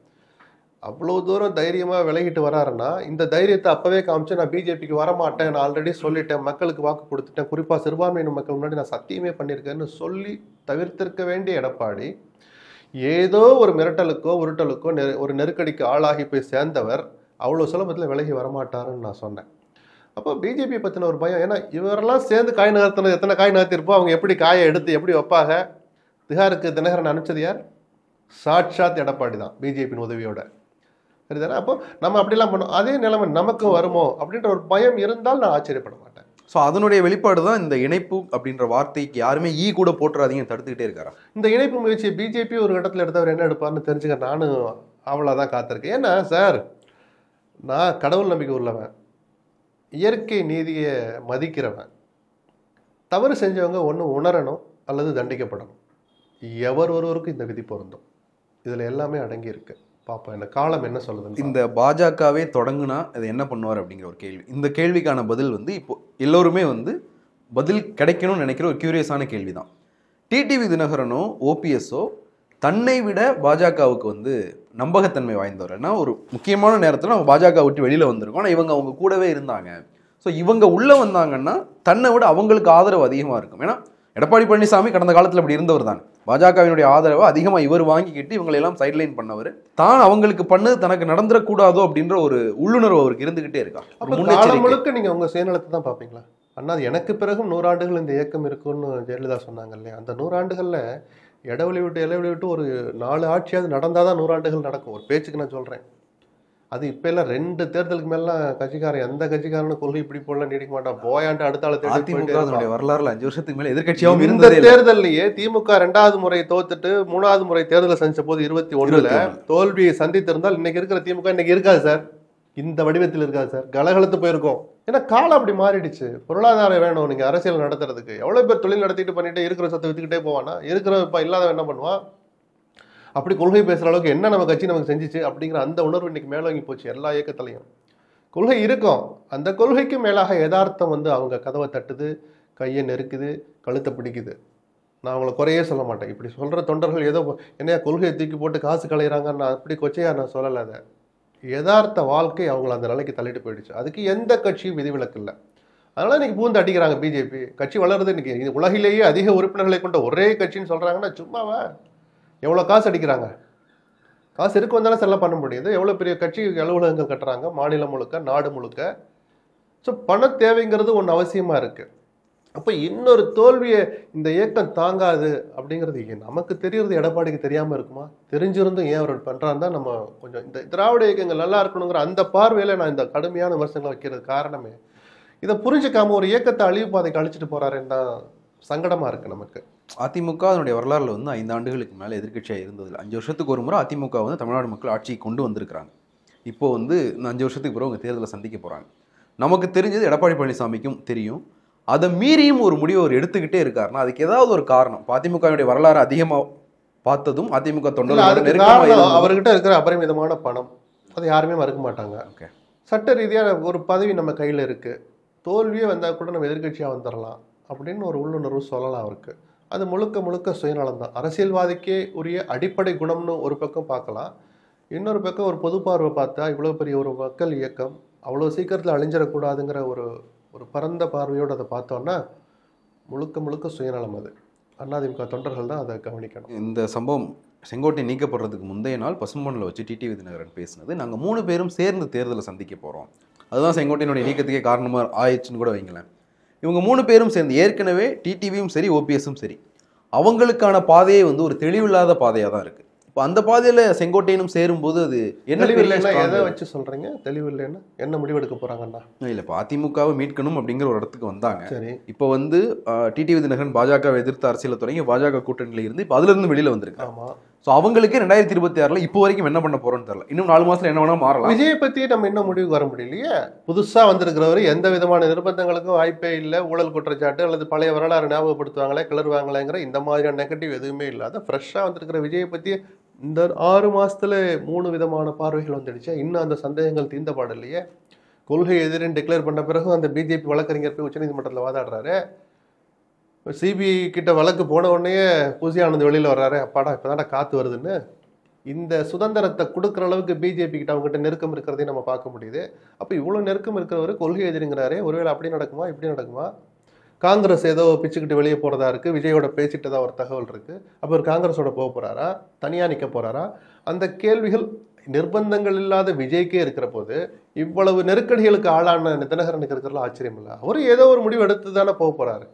அவ்வளோ தூரம் தைரியமாக விலகிட்டு வராருன்னா இந்த தைரியத்தை அப்போவே காமிச்சு நான் பிஜேபிக்கு வரமாட்டேன், நான் ஆல்ரெடி சொல்லிட்டேன், மக்களுக்கு வாக்கு கொடுத்துட்டேன், குறிப்பாக சிறுபான்மையின மக்கள் முன்னாடி நான் சத்தியமே பண்ணியிருக்கேன்னு சொல்லி தவிர்த்திருக்க வேண்டிய எடப்பாடி ஏதோ ஒரு மிரட்டலுக்கோ உருட்டலுக்கோ ஒரு நெருக்கடிக்கு ஆளாகி போய் சேர்ந்தவர் அவ்வளோ சுலபத்தில் விலகி வரமாட்டாருன்னு நான் சொன்னேன். அப்போ பிஜேபி பற்றின ஒரு பயம், ஏன்னா இவரெல்லாம் சேர்ந்து காய் நகர்த்தினது எத்தனை காய் நகர்த்திருப்போம், அவங்க எப்படி காயை எடுத்து எப்படி வைப்பாங்க? திகாருக்கு தினகரன் அனுப்பிச்சது யார்? சாட்சாத் எடப்பாடி தான் பிஜேபியின் உதவியோட. சரிதானே? அப்போ நம்ம அப்படிலாம் பண்ணோம், அதே நிலைமை நமக்கும் வருமோ அப்படின்ற ஒரு பயம் இருந்தால் நான் ஆச்சரியப்பட மாட்டேன். ஸோ அதனுடைய வெளிப்பாடு தான் இந்த இணைப்பு அப்படின்ற வார்த்தைக்கு யாருமே கூட போட்டுறாதீங்க தடுத்துக்கிட்டே இருக்காரா? இந்த இணைப்பு முயற்சியை பிஜேபி ஒரு இடத்துல எடுத்தவர் என்ன எடுப்பார்னு தெரிஞ்சுக்க நானும் அவ்வளோதான் காத்திருக்கேன். ஏன்னா சார், நான் கடவுள் நம்பிக்கை உள்ளவன், இயற்கை நீதியை மதிக்கிறவன். தவறு செஞ்சவங்க ஒன்று உணரணும் அல்லது தண்டிக்கப்படணும். எவர் ஒருவருக்கும் இந்த விதி பொருந்தும். இதில் எல்லாமே அடங்கி இருக்கு. பாப்பா இந்த காலம் என்ன சொல்லுது. இந்த பாஜகவே தொடங்குனா அது என்ன பண்ணுவார் அப்படிங்கிற ஒரு கேள்வி. இந்த கேள்விக்கான பதில் வந்து இப்போ எல்லோருமே வந்து பதில் கிடைக்கணும்னு நினைக்கிற ஒரு கியூரியஸான கேள்வி தான். டிடிவி தினகரனோ ஓபிஎஸ்ஸோ தன்னை விட பாஜகவுக்கு வந்து நம்பகத்தன்மை வாய்ந்தவர். ஏன்னா ஒரு முக்கியமான நேரத்தில் நம்ம பாஜக விட்டு வெளியில் வந்திருக்கோம், ஆனால் இவங்க அவங்க கூடவே இருந்தாங்க. ஸோ இவங்க உள்ளே வந்தாங்கன்னா தன்னை விட அவங்களுக்கு ஆதரவு அதிகமாக இருக்கும். ஏன்னா எடப்பாடி பழனிசாமி கடந்த காலத்தில் அப்படி இருந்தவர் தான். பாஜகவினுடைய ஆதரவை அதிகமாக இவர் வாங்கிக்கிட்டு இவங்களெல்லாம் சைட்லைன் பண்ணவர் தான். அவங்களுக்கு பண்ணது தனக்கு நடந்துடக்கூடாதோ அப்படின்ற ஒரு உள்ளுணர்வு அவருக்கு இருந்துகிட்டே இருக்கா? காலம் முழுக்க நீங்கள் உங்கள் சுயநலத்தை தான் பார்ப்பீங்களா? அண்ணா எனக்கு பிறகும் 100 ஆண்டுகள் இந்த இயக்கம் இருக்குன்னு ஜெயலலிதா சொன்னாங்க இல்லையா? அந்த 100 ஆண்டுகளில் இடைவெளி விட்டு ஒரு 4 ஆட்சியாவது நடந்தால் தான் 100 ஆண்டுகள் நடக்கும். ஒரு பேச்சுக்கு நான் சொல்கிறேன். அது இப்போ எல்லாம் 2 தேர்தலுக்கு மேலாம் கட்சிக்காரன் எந்த கட்சிக்காரனும் கொள்கை இப்படி போடலாம் நீடிக்க மாட்டான். போயாண்டு அடுத்த ஆளு வரலாறுல 5 வருஷத்துக்கு மேல எதிர்கட்சியாகவும் இந்த தேர்தலையே திமுக 2வது முறை தோத்துட்டு 3வது முறை தேர்தலை சந்திச்ச போது 21ல தோல்வியை சந்தித்திருந்தால் இன்னைக்கு இருக்கிற திமுக இன்னைக்கு இருக்காது சார். இந்த வடிவத்தில் இருக்காது சார். கலகலத்து போயிருக்கோம். ஏன்னா காலம் அப்படி மாறிடுச்சு. பொருளாதாரம் வேணும் நீங்க அரசியல் நடத்துறதுக்கு. எவ்வளவு பேர் தொழில் நடத்திட்டு பண்ணிட்டு இருக்கிற சத்தை வித்துக்கிட்டே போவானா? இருக்கிற இப்ப இல்லாத என்ன பண்ணுவான்? அப்படி கொள்கை பேசுகிற அளவுக்கு என்ன நம்ம கட்சி நமக்கு செஞ்சிச்சு அப்படிங்கிற அந்த உணர்வு இன்னைக்கு மேலோங்கி போச்சு எல்லா இயக்கத்திலையும். கொள்கை இருக்கும், அந்த கொள்கைக்கு மேலாக யதார்த்தம் வந்து அவங்க கதவை தட்டுது, கையை நெருக்குது, கழுத்தை பிடிக்குது. நான் அவங்கள குறையே சொல்ல மாட்டேன். இப்படி சொல்கிற தொண்டர்கள் ஏதோ என்னையா கொள்கையை தூக்கி போட்டு காசு களையிறாங்கன்னு நான் அப்படி கொச்சையா நான் சொல்லலை. அதை யதார்த்த வாழ்க்கை அவங்கள அந்த நிலைக்கு தள்ளிட்டு போயிடுச்சு. அதுக்கு எந்த கட்சியும் விதிவிலக்கு இல்லை. அதனால இன்னைக்கு பூந்து அடிக்கிறாங்க பிஜேபி. கட்சி வளருது. இன்னைக்கு உலகிலேயே அதிக உறுப்பினர்களை கொண்ட ஒரே கட்சின்னு சொல்கிறாங்கன்னா சும்மாவா? எவ்வளோ காசு அடிக்கிறாங்க? காசு இருக்கு வந்தாலும் செல்ல பண்ண முடியுது. எவ்வளோ பெரிய கட்சி அலுவலகங்கள் கட்டுறாங்க மாநிலம் முழுக்க, நாடு முழுக்க. ஸோ பண தேவைங்கிறது ஒன்று அவசியமாக இருக்குது. அப்போ இன்னொரு தோல்வியை இந்த இயக்கம் தாங்காது அப்படிங்கிறது நமக்கு தெரியறது எடப்பாடிக்கு தெரியாமல் இருக்குமா? தெரிஞ்சிருந்தும் ஏன் அவர் பண்ணுறான்னு தான் நம்ம கொஞ்சம் இந்த திராவிட இயக்கங்கள் நல்லா இருக்கணுங்கிற அந்த பார்வையில் நான் இந்த கடுமையான விமர்சனங்களை வைக்கிறது காரணமே. இதை புரிஞ்சுக்காம ஒரு இயக்கத்தை அழிவு பாதைக்கு அழிச்சிட்டு போகிறாருன்னு தான் சங்கடமாக இருக்குது நமக்கு. அதிமுக அதனுடைய வரலாறுல வந்து 5 ஆண்டுகளுக்கு மேலே எதிர்க்கட்சியாக இருந்ததில்லை. 5 வருஷத்துக்கு ஒரு முறை அதிமுக வந்து தமிழ்நாடு மக்கள் ஆட்சியை கொண்டு வந்திருக்கிறாங்க. இப்போ வந்து இந்த 5 வருஷத்துக்கு பிறகு அவங்க தேர்தலை சந்திக்க போகிறாங்க. நமக்கு தெரிஞ்சது எடப்பாடி பழனிசாமிக்கும் தெரியும். அதை மீறியும் ஒரு முடிவை அவர் எடுத்துக்கிட்டே இருக்காருன்னா அதுக்கு ஏதாவது ஒரு காரணம். அதிமுகவுடைய வரலாறு அதிகமாக பார்த்ததும் அதிமுக தொண்டர்கள் அவர்கிட்ட இருக்கிற அபரிமிதமான பணம், அதை யாருமே மறுக்க மாட்டாங்க. ஓகே, சட்ட ரீதியாக ஒரு பதவி நம்ம கையில் இருக்குது. தோல்வியே வந்தால் கூட நம்ம எதிர்கட்சியாக வந்துடலாம் அப்படின்னு ஒரு உள்ளுணர்வு சொல்லலாம் அவருக்கு. அது முழுக்க முழுக்க சுயநலம் தான். அரசியல்வாதிக்கே உரிய அடிப்படை குணம்னு ஒரு பக்கம் பார்க்கலாம். இன்னொரு பக்கம் ஒரு பொது பார்வை பார்த்தா இவ்வளோ பெரிய ஒரு மக்கள் இயக்கம் அவ்வளோ சீக்கிரத்தில் அழிஞ்சிடக்கூடாதுங்கிற ஒரு பரந்த பார்வையோடு அதை பார்த்தோன்னா முழுக்க முழுக்க சுயநலம். அது அதிமுக தொண்டர்கள் தான் அதை கவனிக்கணும். இந்த சம்பவம் செங்கோட்டை நீக்கப்படுறதுக்கு முந்தைய நாள் பசும்பொன்னில் வச்சு டிடிவி தினகரன் பேசினது, நாங்கள் 3 பேரும் சேர்ந்து தேர்தலை சந்திக்க போகிறோம், அதுதான் செங்கோட்டையினுடைய நீக்கத்துக்கே காரணமாக ஆயிடுச்சுன்னு கூட வைங்களேன். இவங்க 3 பேரும் சேர்ந்து ஏற்கனவே டிடிவியும் சரி ஓபிஎஸும் சரி அவங்களுக்கான பாதையே வந்து ஒரு தெளிவில்லாத பாதையாக தான் இருக்குது. இப்போ அந்த பாதையில் செங்கோட்டையனும் சேரும்போது அது என்ன தெளிவில்லைன்னா எதை வச்சு சொல்கிறீங்க? தெளிவில்லைன்னா என்ன முடிவெடுக்க போகிறாங்கன்னா? இல்லை, இப்போ அதிமுகவை மீட்கணும் அப்படிங்கிற ஒரு இடத்துக்கு வந்தாங்க. சரி, இப்போ வந்து டிடிவி தினகரன் பாஜகவை எதிர்த்து அரசியல் தொடங்கி பாஜக கூட்டணியில் இருந்து இப்போ அதுலேருந்து வெளியில் வந்திருக்கு. ஆமாம். ஸோ அவங்களுக்கு 2026 இப்போ வரைக்கும் என்ன பண்ண போகிறோன்னு தெரியல. இன்னும் 4 மாதத்தில் என்ன வேணால் மாறலாம். விஜயை பற்றி நம்ம இன்னும் முடிவுக்கு வர முடியலையே. புதுசாக வந்திருக்கிறவர் எந்த விதமான நிர்பந்தங்களுக்கும் வாய்ப்பே இல்லை. ஊழல் குற்றச்சாட்டு அல்லது பழைய வரலாறு ஞாபகப்படுத்துவாங்களே கிளறுவாங்களேங்கிற இந்த மாதிரியான நெகட்டிவ் எதுவுமே இல்லாத ஃப்ரெஷ்ஷாக வந்திருக்கிற விஜயை பற்றி இந்த 6 மாதத்துல 3 விதமான பார்வைகள் வந்துடுச்சு. இன்னும் அந்த சந்தேகங்கள் தீர்ந்த பாடு இல்லையே. கொள்கை எதிரின்னு டிக்ளேர் பண்ண பிறகு அந்த பிஜேபி வழக்கறிஞர் போய் உச்சநீதிமன்றத்தில் வாதாடுறாரு. சிபிஐ கிட்ட வழக்கு போன உடனே பூசி ஆனந்த் வெளியில் வர்றாரு, அப்பாடா இப்போதான்டா காத்து வருதுன்னு. இந்த சுதந்திரத்தை கொடுக்குற அளவுக்கு பிஜேபி கிட்ட அவங்ககிட்ட நெருக்கம் இருக்கிறதையும் நம்ம பார்க்க முடியுது. அப்போ இவ்வளோ நெருக்கம் இருக்கிறவர் கொள்கை எதிரிங்கிறாரே, ஒருவேளை அப்படி நடக்குமா இப்படி நடக்குமா? காங்கிரஸ் ஏதோ பிச்சுக்கிட்டு வெளியே போகிறதா இருக்குது, விஜயோட பேசிட்டு தான் ஒரு தகவல் இருக்குது. அப்போ ஒரு காங்கிரஸோட போக போகிறாரா, தனியாக நிற்க போகிறாரா? அந்த கேள்விகள் நிர்பந்தங்கள் இல்லாத விஜய்க்கே இருக்கிற போது இவ்வளவு நெருக்கடிகளுக்கு ஆளான தினகரனுக்கு இருக்கிறதுல ஆச்சரியம் இல்லை. அவரும் ஏதோ ஒரு முடிவு எடுத்து தானே போக போகிறாரு.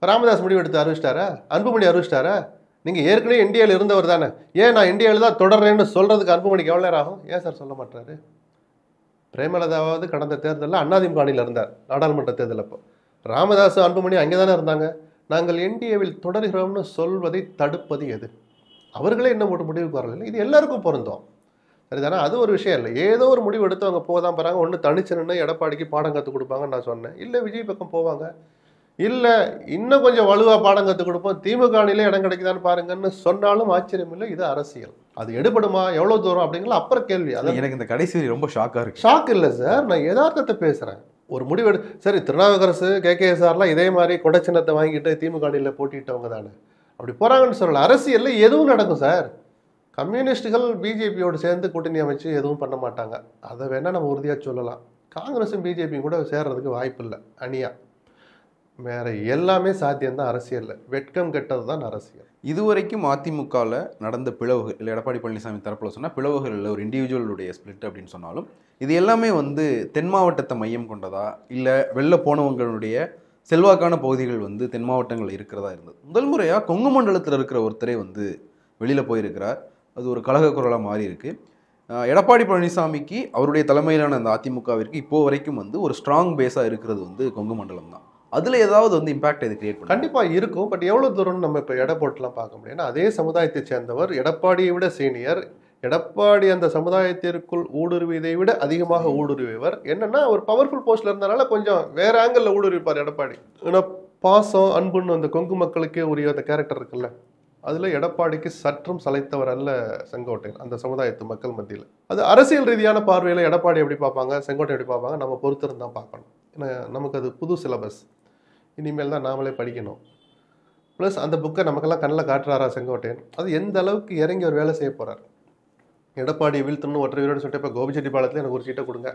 ராமதாஸ் முடிவு எடுத்து அறிவிச்சிட்டாரா? அன்புமணி அறிவிச்சிட்டாரா? நீங்கள் ஏற்கனவே என்டிஏல இருந்தவர் தானே, ஏன் நான் என்டிஏல தான் தொடர்றேன்னு சொல்கிறதுக்கு அன்புமணிக்கு எவ்வளோ நேரம் ஆகும்? ஏன் சார் சொல்ல மாட்டாரு? பிரேமலதாவாவது கடந்த தேர்தலில் அதிமுக அணியில் இருந்தார், நாடாளுமன்ற தேர்தல் அப்போ. ராமதாஸ் அன்புமணி அங்கே தானே இருந்தாங்க. நாங்கள் என்டிஏவில் தொடர்கிறோம்னு சொல்வதை தடுப்பது எது? அவர்களே என்ன முடிவுக்கு வரல. இது எல்லாருக்கும் பொருந்தும், சரிதானே? அது ஒரு விஷயம் இல்லை. ஏதோ ஒரு முடிவு எடுத்து அவங்க போதான் போகிறாங்க. ஒன்று தனிச்சு நின்று எடப்பாடிக்கு பாடம் கற்றுக் கொடுப்பாங்கன்னு நான் சொன்னேன். இல்லை விஜய் பக்கம் போவாங்க, இல்லை இன்னும் கொஞ்சம் வலுவாக பாடம் கற்றுக் கொடுப்போம், திமுக அணியிலே இடம் கிடைக்குதான்னு பாருங்கன்னு சொன்னாலும் ஆச்சரியம் இல்லை. இது அரசியல். அது எடுபடுமா, எவ்வளோ தூரம் அப்படிங்கிற அப்புறம் கேள்வி. அது எனக்கு இந்த கடைசி ரொம்ப ஷாக்காக இருக்கு. ஷாக் இல்லை சார், நான் யதார்த்தத்தை பேசுகிறேன். ஒரு முடிவு சரி, திருநாவுக்கரசு KKSRலாம் இதே மாதிரி கொடைச்சின்னத்தை வாங்கிட்டு திமுக அணியில் போட்டிட்டவங்க தானே, அப்படி போகிறாங்கன்னு சொல்லலை. அரசியலில் எதுவும் நடக்கும் சார். கம்யூனிஸ்டுகள் பிஜேபியோடு சேர்ந்து கூட்டணி அமைச்சு எதுவும் பண்ண மாட்டாங்க, அதை வேணால் நம்ம உறுதியாக சொல்லலாம். காங்கிரஸும் பிஜேபியும் கூட சேர்றதுக்கு வாய்ப்பு இல்லை அணியா. வேற எல்லாமே சாத்தியம்தான் அரசியலில். வெட்கம் கெட்டது தான் அரசியல். இதுவரைக்கும் அதிமுகவில் நடந்த பிளவுகள் இல்லை, எடப்பாடி பழனிசாமி தரப்பில் சொன்னால் பிளவுகள் இல்லை, ஒரு இண்டிவிஜுவலுடைய ஸ்பிளிட் அப்படின்னு சொன்னாலும் இது எல்லாமே வந்து தென் மாவட்டத்தை மையம் கொண்டதா, இல்லை வெளில போனவங்களுடைய செல்வாக்கான பகுதிகள் வந்து தென் மாவட்டங்கள் இருக்கிறதா இருந்தது. முதல் முறையாக கொங்கு மண்டலத்தில் இருக்கிற ஒருத்தரே வந்து வெளியில் போயிருக்கிறார். அது ஒரு கழக குரலாக மாறி இருக்கு. எடப்பாடி பழனிசாமிக்கு அவருடைய தலைமையிலான அந்த அதிமுகவிற்கு இப்போ வரைக்கும் வந்து ஒரு ஸ்ட்ராங் பேஸாக இருக்கிறது வந்து கொங்கு மண்டலம் தான். அதில் ஏதாவது வந்து இம்பாக்ட் இது கிரியேட் பண்ணும்? கண்டிப்பாக இருக்கும். பட் எவ்வளோ தூரம்னு நம்ம இப்போ எடை போட்டுலாம் பார்க்க முடியும். ஏன்னா அதே சமுதாயத்தை சேர்ந்தவர், எடப்பாடியை விட சீனியர். எடப்பாடி அந்த சமுதாயத்திற்குள் ஊடுருவியதை விட அதிகமாக ஊடுருவியவர். என்னன்னா ஒரு பவர்ஃபுல் போஸ்ட்ல இருந்தனால கொஞ்சம் வேற ஆங்கிள் ஊடுருவிப்பார் எடப்பாடி. ஏன்னா பாசம் அன்புன்னு அந்த கொங்கு மக்களுக்கே உரிய அந்த கேரக்டர் இருக்குல்ல, அதில் எடப்பாடிக்கு சற்றும் சளைத்தவர் அல்ல செங்கோட்டையன் அந்த சமுதாயத்து மக்கள் மத்தியில். அது அரசியல் ரீதியான பார்வையில் எடப்பாடி எப்படி பார்ப்பாங்க, செங்கோட்டை எப்படி பார்ப்பாங்க, நம்ம பொறுத்திருந்து தான் பார்க்கணும். ஏன்னா நமக்கு அது புது சிலபஸ், இனிமேல் தான் நாமளே படிக்கணும். ப்ளஸ் அந்த புக்கை நமக்கெல்லாம் கண்ணில் காட்டுறாரா செங்கோட்டையன், அது எந்த அளவுக்கு இறங்கி ஒரு வேலை செய்ய போகிறார். எடப்பாடி வீழ்த்தணும் ஒற்றை வீரோடு சொல்லிட்டு இப்போ கோபிச்செட்டிப்பாளையத்தில் எனக்கு ஒரு சீட்டை கொடுங்க,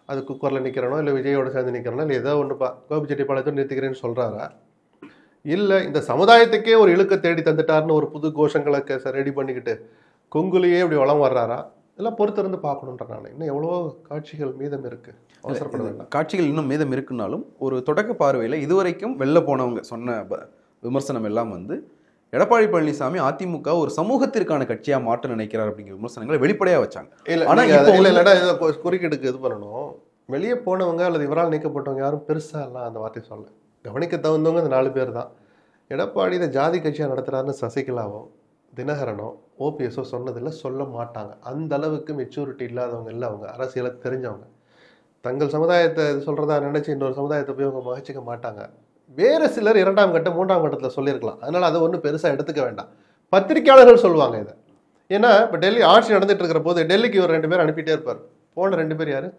அது குக்கரில் நிற்கிறனோ இல்லை விஜயோட சேர்ந்து நிற்கிறனோ இல்லை ஏதோ ஒன்றுப்பா கோபிச்செட்டிப்பாளையத்தோடு நிறுத்திக்கிறேன்னு சொல்கிறாரா, இல்லை இந்த சமுதாயத்துக்கே ஒரு இழுக்க தேடி தந்துட்டாருன்னு ஒரு புது கோஷங்களை ரெடி பண்ணிக்கிட்டு கொங்குலேயே இப்படி வளம் வர்றாரா, எல்லாம் பொறுத்திருந்து பார்க்கணுன்ற. நான் இன்னும் எவ்வளவோ காட்சிகள் மீதம் இருக்கு, அவசரப்பட வேண்டாம். காட்சிகள் இன்னும் மீதம் இருக்குன்னாலும் ஒரு தொடக்க பார்வையில் இதுவரைக்கும் வெளில போனவங்க சொன்ன விமர்சனம் எல்லாம் வந்து எடப்பாடி பழனிசாமி அதிமுக ஒரு சமூகத்திற்கான கட்சியா மாற்ற நினைக்கிறார் அப்படிங்கிற விமர்சனங்களை வெளிப்படையா வச்சாங்க. குறுக்கீடுக்கு இது பண்ணணும். வெளியே போனவங்க அல்லது இவரால் நீக்கப்பட்டவங்க யாரும் பெருசா எல்லாம் அந்த வார்த்தை சொல்ல, கவனிக்க தகுந்தவங்க இந்த 4 பேர் தான். எடப்பாடி இதை ஜாதி கட்சியாக நடத்துகிறாருன்னு சசிகலாவோ தினகரனோ ஓபிஎஸோ சொன்னதில்லை, சொல்ல மாட்டாங்க. அந்த அளவுக்கு மெச்சூரிட்டி இல்லாதவங்க இல்லை, அவங்க அரசியலை தெரிஞ்சவங்க. தங்கள் சமுதாயத்தை சொல்கிறதா நினச்சி இன்னொரு சமுதாயத்தை போய் அவங்க மகிழ்ச்சிக்க மாட்டாங்க. வேறு சிலர் 2ஆம் கட்டம் 3ஆம் கட்டத்தில் சொல்லியிருக்கலாம், அதனால் அதை ஒன்றும் பெருசாக எடுத்துக்க வேண்டாம். பத்திரிகையாளர்கள் சொல்லுவாங்க இதை. ஏன்னா இப்போ டெல்லி ஆட்சி நடந்துட்டு இருக்கிற போது டெல்லிக்கு ஒரு 2 பேர் அனுப்பிட்டே இருப்பார். போன 2 பேர் யாரு?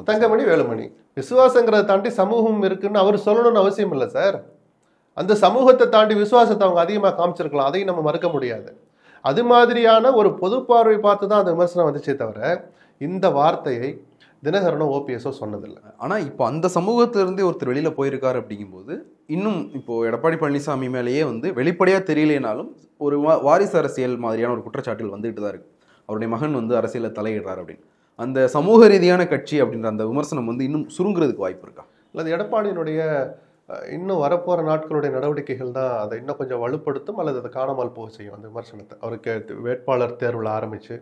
தங்கமணி, வேலுமணி. விசுவாசங்கிறத தாண்டி சமூகம் இருக்குன்னு அவர் சொல்லணும்னு அவசியம் இல்லை சார். அந்த சமூகத்தை தாண்டி விசுவாசத்தை அவங்க அதிகமாக காமிச்சிருக்கலாம், அதையும் நம்ம மறுக்க முடியாது. அது மாதிரியான ஒரு பொது பார்வை பார்த்து தான் அந்த விமர்சனம் வந்துச்சே தவிர இந்த வார்த்தையை தினகரனோ ஓபிஎஸோ சொன்னதில்லை. ஆனால் இப்போ அந்த சமூகத்திலிருந்தே ஒருத்தர் வெளியில் போயிருக்காரு அப்படிங்கும்போது இன்னும் இப்போது எடப்பாடி பழனிசாமி மேலேயே வந்து வெளிப்படையாக தெரியலேனாலும் ஒரு வாரிசு அரசியல் மாதிரியான ஒரு குற்றச்சாட்டுகள் வந்துகிட்டு தான் இருக்குது. அவருடைய மகன் வந்து அரசியலை தலையிடுறார் அப்படின்னு. அந்த சமூக ரீதியான கட்சி அப்படின்ற அந்த விமர்சனம் வந்து இன்னும் சுருங்குறதுக்கு வாய்ப்பு இருக்கா? அல்லது எடப்பாடியினுடைய இன்னும் வரப்போகிற நாட்களுடைய நடவடிக்கைகள் தான் அதை இன்னும் கொஞ்சம் வலுப்படுத்தும் அல்லது அதை காணாமல் போக செய்யும் அந்த விமர்சனத்தை. அவருக்கு வேட்பாளர் தேர்வில் ஆரம்பித்து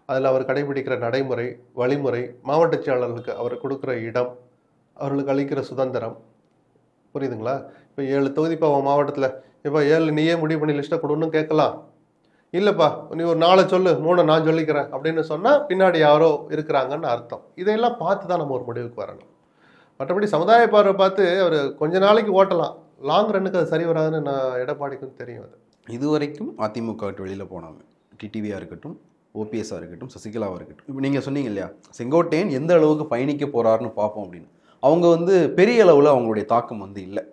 அதில் அவர் கடைபிடிக்கிற நடைமுறை வழிமுறை, மாவட்ட செயலாளர்களுக்கு அவர் கொடுக்குற இடம், அவர்களுக்கு அளிக்கிற சுதந்திரம், புரியுதுங்களா? இப்போ 7 தொகுதி இப்போ அவன் மாவட்டத்தில் இப்போ 7 நீயே முடிவு பண்ணி லிஸ்ட்டை கொடுன்னு கேட்கலாம். இல்லைப்பா நீ ஒரு 4 சொல்லு, 3 நான் சொல்லிக்கிறேன் அப்படின்னு சொன்னால் பின்னாடி யாரோ இருக்கிறாங்கன்னு அர்த்தம். இதையெல்லாம் பார்த்து தான் நம்ம ஒரு முடிவுக்கு வரணும். மற்றபடி சமுதாய பார்வை பார்த்து அவர் கொஞ்ச நாளைக்கு ஓட்டலாம், லாங் ரன்னுக்கு அது சரி வராதுன்னு நான் எடப்பாடிக்கும் தெரியும். அது இதுவரைக்கும் அதிமுக விட்டு வெளியில் போனவங்க, டிடிவியாக இருக்கட்டும், ஓபிஎஸ்ஸாக இருக்கட்டும், சசிகலாவாக இருக்கட்டும், இப்போ நீங்கள் சொன்னீங்க இல்லையா செங்கோட்டையன் எந்த அளவுக்கு பயணிக்க போகிறாருன்னு பார்ப்போம் அப்படின்னு. அவங்க வந்து பெரிய அளவில் அவங்களுடைய தாக்கம் வந்து இல்லை,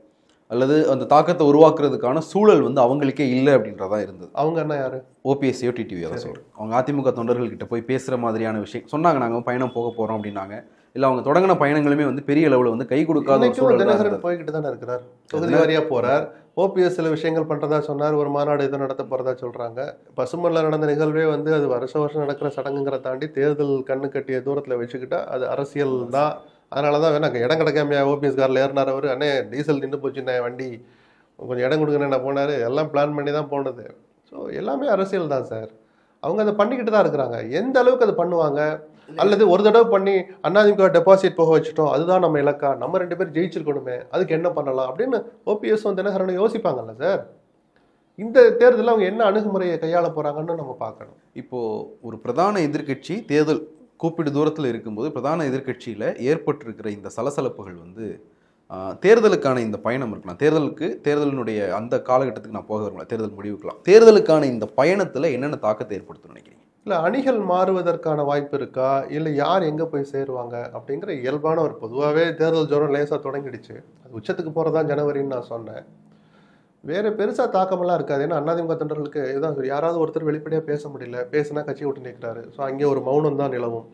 அல்லது அந்த தாக்கத்தை உருவாக்குறதுக்கான சூழல் வந்து அவங்களுக்கே இல்லை அப்படின்றதா இருந்தது. அவங்க என்ன யார்? ஓபிஎஸ்ஸையோ டிடிவியோ தான் சொல்கிறேன். அவங்க அதிமுக தொண்டர்கள்கிட்ட போய் பேசுகிற மாதிரியான விஷயம் சொன்னாங்க, நாங்கள் பயணம் போக போகிறோம் அப்படின்னாங்க. இல்லை அவங்க தொடங்கின பயணங்களுமே வந்து பெரிய அளவில் வந்து கை கொடுக்காத தினகரன் போய்கிட்டு தானே இருக்கிறார், தொகுதி வாரியாக போகிறார். ஓபிஎஸ் சில விஷயங்கள் பண்ணுறதா சொன்னார், ஒரு மாநாடு இதை நடத்த போகிறதா சொல்கிறாங்க. பசுமல்ல நடந்த நிகழ்வே வந்து அது வருஷம் நடக்கிற சடங்குங்கிற தாண்டி தேர்தல் கண்ணு கட்டிய தூரத்தில் வச்சுக்கிட்டா அது அரசியல் தான். அதனால தான் வேணா இடம் கிடைக்காமையா ஓபிஎஸ் காரில் ஏறினார் அவர். அண்ணே டீசல் நின்று போச்சுண்ணே வண்டி கொஞ்சம் இடம் கொடுங்கன்னு என்ன போனார், எல்லாம் பிளான் பண்ணி தான் போனது. ஸோ எல்லாமே அரசியல் தான் சார். அவங்க அதை பண்ணிக்கிட்டு தான் இருக்கிறாங்க. எந்த அளவுக்கு அதை பண்ணுவாங்க, அல்லது ஒரு தடவை பண்ணி அதிமுக டெபாசிட் போக வச்சுட்டோம், அதுதான் நம்ம இலக்கா, நம்ம 2 பேர் ஜெயிச்சிருக்கணுமே, அதுக்கு என்ன பண்ணலாம் அப்படின்னு ஓபிஎஸும் தினகரனும் யோசிப்பாங்கல்ல சார். இந்த தேர்தலில் அவங்க என்ன அணுகுமுறையை கையாள போறாங்கன்னு நம்ம பார்க்கணும். இப்போ ஒரு பிரதான எதிர்க்கட்சி தேர்தல் கூப்பிடு தூரத்தில் இருக்கும்போது பிரதான எதிர்க்கட்சியில் ஏற்பட்டிருக்கிற இந்த சலசலப்புகள் வந்து தேர்தலுக்கான இந்த பயணம் இருக்கலாம், தேர்தலினுடைய அந்த காலகட்டத்துக்கு நான் போக வரலாம், தேர்தல் முடிவுக்கலாம், தேர்தலுக்கான இந்த பயணத்தில் என்னென்ன தாக்கத்தை ஏற்படுத்தும் நினைக்கிறீங்க? இல்லை, அணிகள் மாறுவதற்கான வாய்ப்பு இருக்கா, இல்லை யார் எங்கே போய் சேருவாங்க அப்படிங்கிற இயல்பான ஒரு பொதுவாகவே தேர்தல் ஜோரம் லேசாக தொடங்கிடுச்சு. அது உச்சத்துக்கு போகிறதான் ஜனவரின்னு நான் சொன்னேன். வேறு பெருசாக தாக்கமெல்லாம் இருக்காது. ஏன்னா அதிமுக தொண்டர்களுக்கு இதுதான், யாராவது ஒருத்தர் வெளிப்படையாக பேச முடியல, பேசுனா கட்சியை விட்டு நிற்கிறாரு. ஸோ அங்கே ஒரு மௌனம் தான் நிலவும்.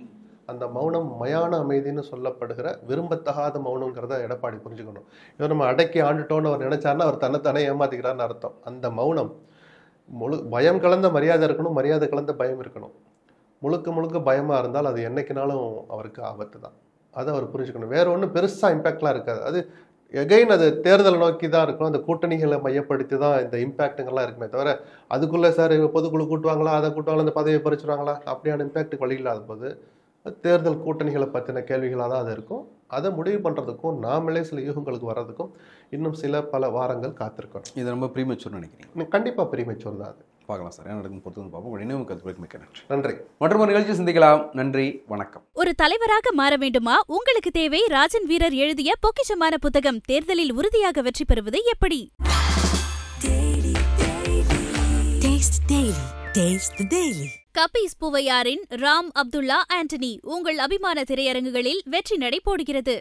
அந்த மௌனம் மயான அமைதின்னு சொல்லப்படுகிற விரும்பத்தகாத மௌனங்கிறத எடப்பாடி புரிஞ்சுக்கணும். இதை நம்ம அடக்கி ஆண்டுட்டோன்னு அவர் நினைச்சாருன்னா அவர் தன்னைத்தானே ஏமாத்திக்கிறான்னு அர்த்தம். அந்த மௌனம் பயம் கலந்த மரியாதை இருக்கணும், மரியாதை கலந்த பயம் இருக்கணும். முழுக்க முழுக்க பயமாக இருந்தால் அது என்னைக்குனாலும் அவருக்கு ஆபத்து தான். அதை அவர் புரிஞ்சுக்கணும். வேற ஒன்றும் பெருசாக இம்பேக்ட்லாம் இருக்காது. அது எகைன் அது தேர்தலை நோக்கி தான் இருக்கும். அந்த கூட்டணிகளை மையப்படுத்தி தான் இந்த இம்பேக்ட்டுங்கள்லாம் இருக்குமே தவிர அதுக்குள்ளே சார் பொதுக்குழு கூட்டுவாங்களா, அதை கூட்டுவாங்களா, அந்த பதவியை பறிச்சுருவாங்களா, அப்படியான இம்பேக்ட்டுக்கு வழி இல்லாத போது தேர்தல் கூட்டணிகளை பற்றின கேள்விகளாக தான் அது இருக்கும். அதை முடிவு பண்ணுறதுக்கும் நாமளே சில யூகங்களுக்கு வர்றதுக்கும் இன்னும் பல வாரங்கள் காத்திருக்கணும். இது ரொம்ப ப்ரீமெச்சூர்னு நினைக்கிறீங்க? கண்டிப்பாக ப்ரீமெச்சூர் தான். அது பார்க்கலாம் சார், என்ன நடக்கும் பொறுத்து பார்ப்போம். உங்கள் நினைவு கருத்துக்களுக்கு மிக்க நன்றி. நன்றி. மற்றும் ஒரு நிகழ்ச்சி சிந்திக்கலாம். நன்றி, வணக்கம். ஒரு தலைவராக மாற வேண்டுமா? உங்களுக்கு தேவை ராஜன் வீரர் எழுதிய பொக்கிஷமான புத்தகம். தேர்தலில் உறுதியாக வெற்றி பெறுவது எப்படி? கபீஸ் பூவையாரின் ராம் அப்துல்லா ஆண்டனி உங்கள் அபிமான திரையரங்குகளில் வெற்றி நடை போடுகிறது.